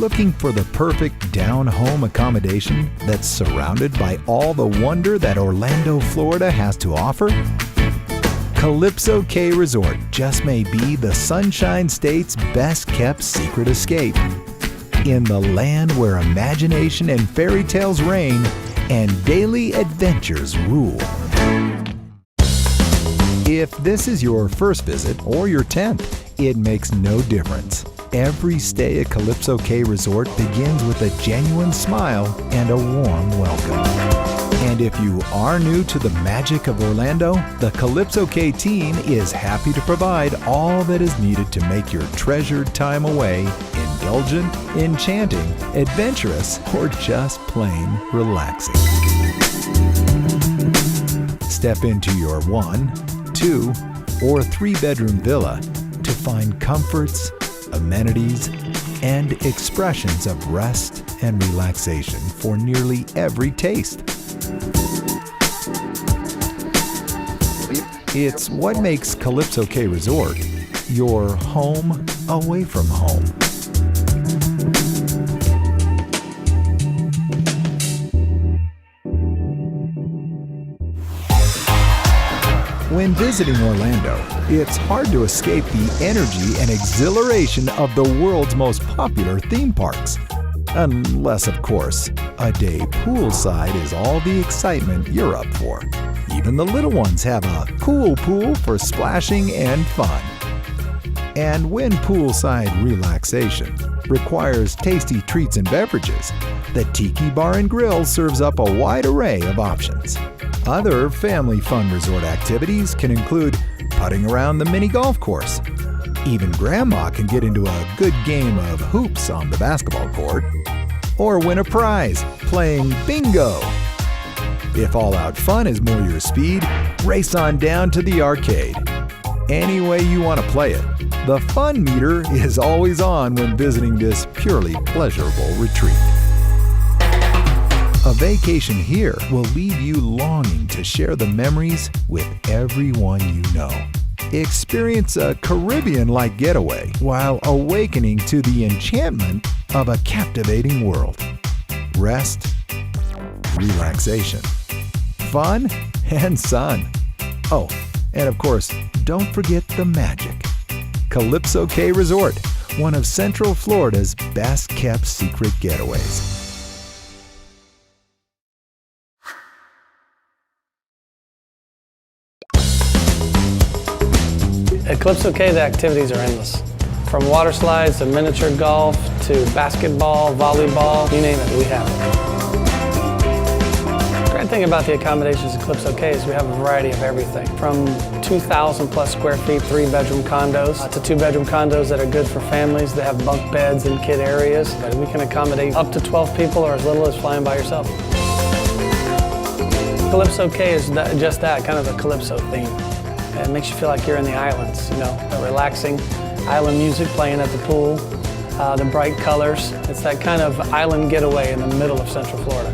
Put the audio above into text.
Looking for the perfect down-home accommodation that's surrounded by all the wonder that Orlando, Florida has to offer? Calypso Cay Resort just may be the Sunshine State's best-kept secret escape. In the land where imagination and fairy tales reign and daily adventures rule. If this is your first visit or your 10th, it makes no difference. Every stay at Calypso Cay Resort begins with a genuine smile and a warm welcome. And if you are new to the magic of Orlando, the Calypso Cay team is happy to provide all that is needed to make your treasured time away indulgent, enchanting, adventurous, or just plain relaxing. Step into your 1, 2, or 3-bedroom villa to find comforts, amenities, and expressions of rest and relaxation for nearly every taste. It's what makes Calypso Cay Resort your home away from home. When visiting Orlando, it's hard to escape the energy and exhilaration of the world's most popular theme parks. Unless, of course, a day poolside is all the excitement you're up for. Even the little ones have a cool pool for splashing and fun. And when poolside relaxation requires tasty treats and beverages, the Tiki Bar and Grill serves up a wide array of options. Other family fun resort activities can include putting around the mini golf course. Even Grandma can get into a good game of hoops on the basketball court. Or win a prize playing bingo. If all-out fun is more your speed, race on down to the arcade. Any way you want to play it, the fun meter is always on when visiting this purely pleasurable retreat. A vacation here will leave you longing to share the memories with everyone you know. Experience a Caribbean-like getaway while awakening to the enchantment of a captivating world. Rest, relaxation, fun, and sun. Oh, and of course, don't forget the magic. Calypso Cay Resort, one of Central Florida's best-kept secret getaways. At Calypso Cay, the activities are endless. From water slides to miniature golf to basketball, volleyball, you name it, we have it. The great thing about the accommodations at Calypso Cay is we have a variety of everything. From 2,000 plus square feet, 3-bedroom condos, to 2-bedroom condos that are good for families. They have bunk beds and kid areas. But we can accommodate up to 12 people or as little as flying by yourself. Calypso Cay is just that, kind of a Calypso theme. It makes you feel like you're in the islands, you know, the relaxing island music playing at the pool, the bright colors. It's that kind of island getaway in the middle of Central Florida.